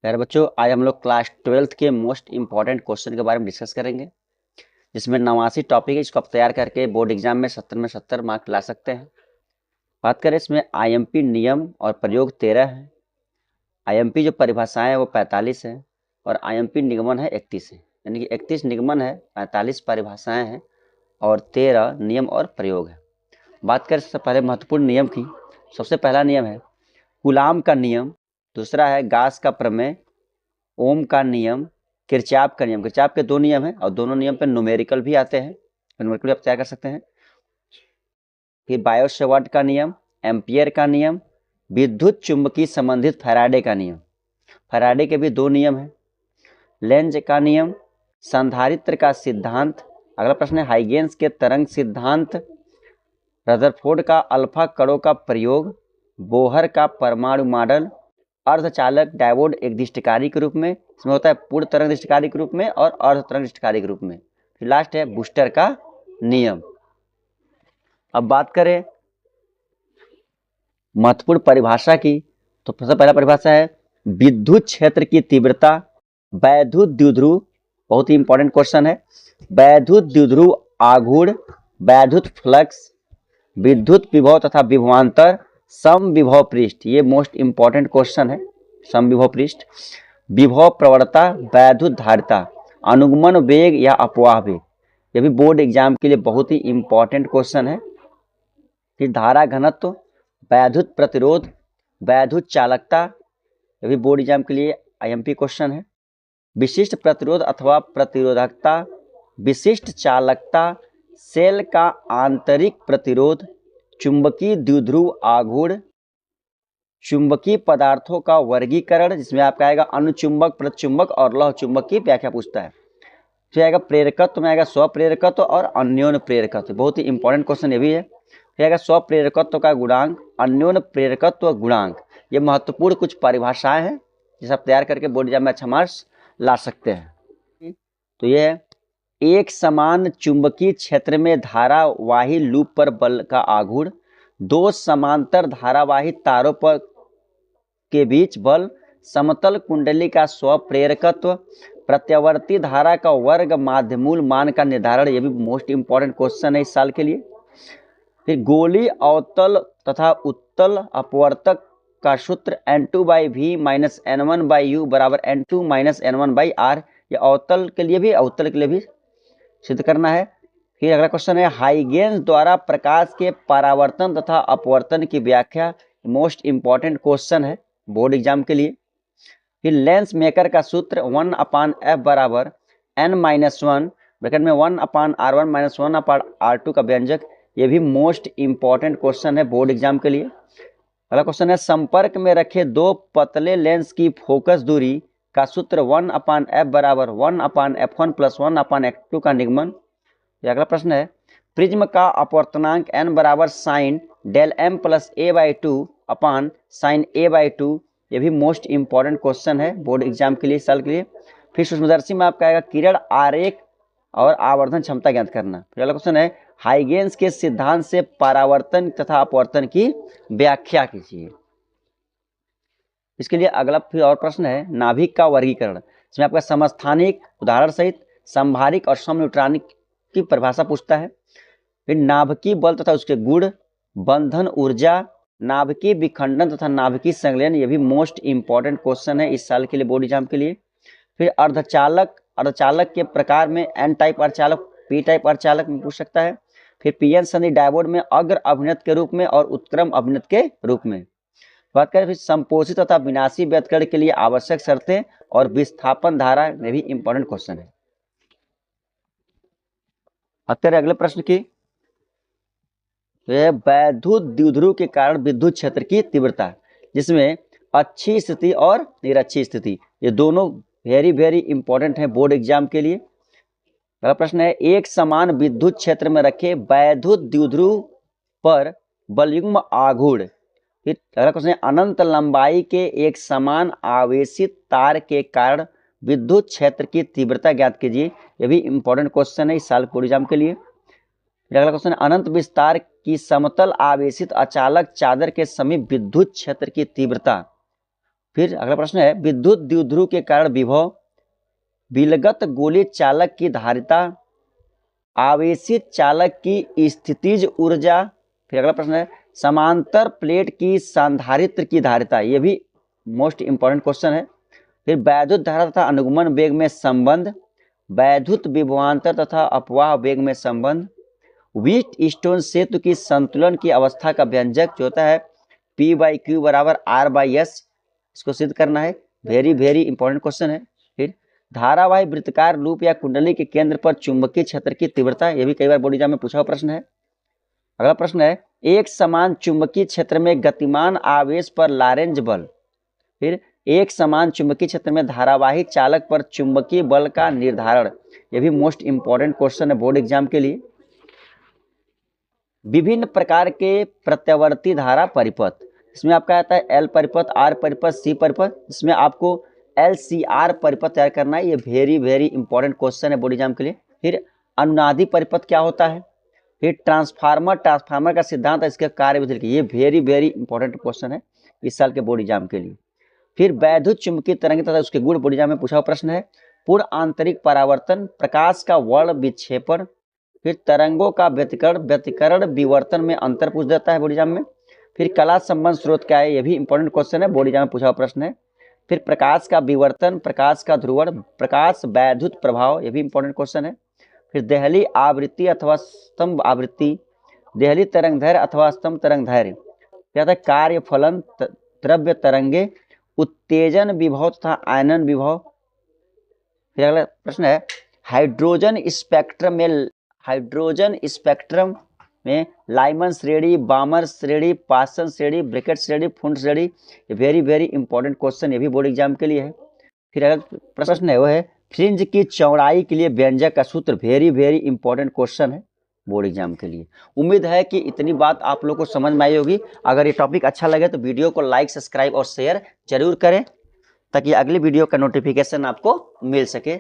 प्यारे बच्चों, आज हम लोग क्लास 12th के मोस्ट इंपॉर्टेंट क्वेश्चन के बारे में डिस्कस करेंगे, जिसमें 89 टॉपिक है। इसको आप तैयार करके बोर्ड एग्जाम में 70 मार्क ला सकते हैं। बात करें इसमें आईएमपी नियम और प्रयोग 13 है। आईएमपी जो परिभाषाएं है वो 45 है और आईएमपी निगमन है 31 है। यानी कि 31 निगमन है, 45 परिभाषाएं हैं और 13 नियम और प्रयोग है। बात करें सबसे पहले महत्वपूर्ण नियम की। सबसे पहला नियम है कूलाम का नियम, दूसरा है गास का प्रमेय, ओम का नियम, किरचॉफ का नियम। किरचॉफ के 2 नियम हैं और दोनों नियम पे न्यूमेरिकल भी आते हैं, न्यूमेरिकल भी आप तैयार कर सकते हैं। फिर बायो-सेवर्ट का नियम, एम्पियर का नियम, विद्युत चुंबकीय संबंधित फैराडे का नियम। फैराडे के भी 2 नियम हैं। लेंज का नियम, संधारित्र का सिद्धांत। अगला प्रश्न है हाइगेन्स के तरंग सिद्धांत, रदरफोर्ड का अल्फा कणों का प्रयोग, बोहर का परमाणु मॉडल, अर्धचालक डायोड एक दृष्टिकारी के रूप में, इसमें होता है पूर्ण तरंग दृष्टिकारी के रूप में और अर्ध तरंग दृष्टिकारी के रूप में। फिर लास्ट है बूस्टर का नियम। अब बात करें महत्वपूर्ण परिभाषा की, तो सबसे पहला परिभाषा है विद्युत क्षेत्र की तीव्रता। वैद्युत द्विध्रुव, बहुत ही इंपॉर्टेंट क्वेश्चन है। वैद्युत द्विध्रुव आघूर्ण, वैद्युत फ्लक्स, विद्युत विभव तथा विभवांतर, समविभव पृष्ठ, ये मोस्ट इंपॉर्टेंट क्वेश्चन है। समविभव पृष्ठ, विभव प्रवणता, वैद्युत धारिता, अनुगमन वेग या अपवाह वेग, ये भी बोर्ड एग्जाम के लिए बहुत ही इंपॉर्टेंट क्वेश्चन है। फिर धारा घनत्व, वैद्युत प्रतिरोध, वैद्युत चालकता, ये भी बोर्ड एग्जाम के लिए आईएमपी क्वेश्चन है। विशिष्ट प्रतिरोध अथवा प्रतिरोधकता, विशिष्ट चालकता, सेल का आंतरिक प्रतिरोध, चुंबकीय द्विध्रुव आघूर्ण, चुंबकीय पदार्थों का वर्गीकरण, जिसमें आपका आएगा अनुचुंबक, प्रतिचुंबक और लौह चुंबक की व्याख्या पूछता है। फिर आएगा प्रेरकत्व में आएगा स्वप्रेरकत्व और अन्योन्य प्रेरकत्व, बहुत ही इंपॉर्टेंट क्वेश्चन ये भी है। फिर आएगा स्वप्रेरकत्व का गुणांक, अन्योन्य प्रेरकत्व गुणांक, ये महत्वपूर्ण कुछ परिभाषाएं हैं जिसे आप तैयार करके बोर्ड एग्जाम में अच्छा मार्क्स ला सकते हैं। तो ये है एक समान चुंबकीय क्षेत्र में धारावाही लूप पर बल का आघूर्ण, 2 समांतर धारावाही तारों पर के बीच बल, समतल कुंडली का स्वप्रेरकत्व, प्रत्यावर्ती धारा का वर्ग माध्यमूल मान का निर्धारण, ये भी मोस्ट इंपॉर्टेंट क्वेश्चन है इस साल के लिए। फिर गोली अवतल तथा उत्तल अपवर्तक का सूत्र N2/V - N1/U बराबर N2 - N1/R, ये अवतल के लिए भी अवतल के लिए भी सिद्ध करना है। फिर अगला क्वेश्चन है हाइगेन्स द्वारा प्रकाश के परावर्तन तथा अपवर्तन की व्याख्या, मोस्ट इंपॉर्टेंट क्वेश्चन है बोर्ड एग्जाम के लिए। फिर लेंस मेकर का सूत्र 1/F बराबर N-1 ब्रैकेट में 1/R1 - 1/R2 का व्यंजक, ये भी मोस्ट इंपॉर्टेंट क्वेश्चन है बोर्ड एग्जाम के लिए। अगला क्वेश्चन है संपर्क में रखे 2 पतले लेंस की फोकस दूरी का सूत्र 1/F बराबर 1/F1 + 1/F2 का निगमन। अगला प्रश्न है प्रिज्म का अपवर्तनांक n बराबर साइन डेल m + a/2 upon sine a/2, ये भी मोस्ट इंपॉर्टेंट क्वेश्चन है बोर्ड एग्जाम के लिए साल के लिए। फिर सूक्ष्मदर्शी में आपका आएगा किरण आरेख और आवर्धन क्षमता ज्ञात करना। फिर अगला क्वेश्चन है हाइगेन्स के सिद्धांत से परावर्तन तथा अपवर्तन की व्याख्या कीजिए। इसके लिए अगला फिर और प्रश्न है नाभिक का वर्गीकरण, इसमें आपका समस्थानिक उदाहरण सहित संभारिक और समन्यूट्रॉनिक की परिभाषा पूछता है। फिर नाभिकीय बल तथा उसके गुण, बंधन ऊर्जा, नाभिकीय विखंडन तथा नाभिकीय संलयन, ये भी मोस्ट इंपॉर्टेंट क्वेश्चन है इस साल के लिए बोर्ड एग्जाम के लिए। फिर अर्धचालक के प्रकार में एन टाइप अर्धचालक, पी टाइप अर्धचालक में पूछ सकता है। फिर पीएन सन्धि डायोड में अग्र अभिनत के रूप में और उत्क्रम अभिनत के रूप में। बात करें फिर संपोषित तथा विनाशी व्यतकरण के लिए आवश्यक शर्तें और विस्थापन धारा में भी इंपॉर्टेंट क्वेश्चन है। अतः अगले प्रश्न की वैद्युत द्विध्रुव के कारण विद्युत क्षेत्र की तीव्रता, जिसमें अच्छी स्थिति और निरक्षी स्थिति, ये दोनों वेरी इंपॉर्टेंट है बोर्ड एग्जाम के लिए। अगला प्रश्न है एक समान विद्युत क्षेत्र में रखे वैद्युत द्विध्रुव पर बलयुग्म आघूर्ण। फिर अगला क्वेश्चन है अनंत लंबाई के एक समान आवेशित तार के कारण विद्युत क्षेत्र की तीव्रता ज्ञात कीजिए, यह भी इंपॉर्टेंट क्वेश्चन है इस साल बोर्ड एग्जाम के लिए। अगला क्वेश्चन है अनंत विस्तार की समतल आवेशित अचालक चादर के समीप विद्युत क्षेत्र की तीव्रता। फिर अगला प्रश्न है विद्युत द्विध्रुव के कारण विभव, विलगत गोली चालक की धारिता, आवेशित चालक की स्थितिज ऊर्जा। फिर अगला प्रश्न है समांतर प्लेट की संधारित्र की धारिता, ये भी मोस्ट इंपॉर्टेंट क्वेश्चन है। फिर वैद्युत धारा तथा अनुगमन वेग में संबंध, वैद्युत विभवांतर तथा अपवाह वेग में संबंध, व्हीट स्टोन सेतु की संतुलन की अवस्था का व्यंजक जो होता है P/Q बराबर R/S, इसको सिद्ध करना है। वेरी वेरी इंपॉर्टेंट क्वेश्चन है। फिर धारावाही वृत्ताकार लूप या कुंडली के केंद्र पर चुंबकीय क्षेत्र की तीव्रता, यह भी कई बार बोर्ड एग्जाम में पूछा हुआ प्रश्न है। अगला प्रश्न है एक समान चुंबकीय क्षेत्र में गतिमान आवेश पर लॉरेंज बल। फिर एक समान चुंबकीय क्षेत्र में धारावाही चालक पर चुंबकीय बल का निर्धारण, यह भी मोस्ट इंपॉर्टेंट क्वेश्चन है बोर्ड एग्जाम के लिए। विभिन्न प्रकार के प्रत्यावर्ती धारा परिपथ, इसमें आपका आता है L परिपथ, R परिपथ, C परिपथ, इसमें आपको LCR परिपथ तैयार करना है। ये वेरी वेरी इंपॉर्टेंट क्वेश्चन है बोर्ड एग्जाम के लिए। फिर अनुनादी परिपथ क्या होता है, फिर ट्रांसफार्मर का सिद्धांत, इसके कार्य विधि, ये वेरी वेरी इंपॉर्टेंट क्वेश्चन है इस साल के बोर्ड एग्जाम के लिए। फिर वैद्युत चुंबकीय तरंग तथा उसके गुण बोर्ड एग्जाम में पूछा हुआ प्रश्न है। पूर्ण आंतरिक परावर्तन, प्रकाश का वर्ण विक्षेपण, फिर तरंगों का व्यतिकरण विवर्तन में अंतर पूछ देता है बोर्ड एग्जाम में। फिर कला संबंध स्रोत क्या है, यह भी इंपॉर्टेंट क्वेश्चन है बोर्ड एग्जाम में पूछा हुआ प्रश्न है। फिर प्रकाश का विवर्तन, प्रकाश का ध्रुवण, प्रकाश वैद्युत प्रभाव, यह भी इंपॉर्टेंट क्वेश्चन है। फिर देहली आवृत्ति अथवा स्तंभ आवृत्ति, देहली तरंगदैर्घ्य अथवा स्तंभ तरंगदैर्घ्य, क्या था कार्य फलन, द्रव्य तरंगे, उत्तेजन विभव तथा आयनन विभव। फिर अगला प्रश्न है हाइड्रोजन स्पेक्ट्रम में लाइमन श्रेणी, बामर श्रेणी, पासन श्रेणी, ब्रैकेट श्रेणी, फुंड श्रेणी, वेरी वेरी इंपॉर्टेंट क्वेश्चन, ये भी बोर्ड एग्जाम के लिए है। फिर अगला प्रश्न है वो है फ्रिंज की चौड़ाई के लिए व्यंजक का सूत्र, वेरी वेरी इंपॉर्टेंट क्वेश्चन है बोर्ड एग्जाम के लिए। उम्मीद है कि इतनी बात आप लोग को समझ में आई होगी। अगर ये टॉपिक अच्छा लगे तो वीडियो को लाइक, सब्सक्राइब और शेयर जरूर करें ताकि अगली वीडियो का नोटिफिकेशन आपको मिल सके।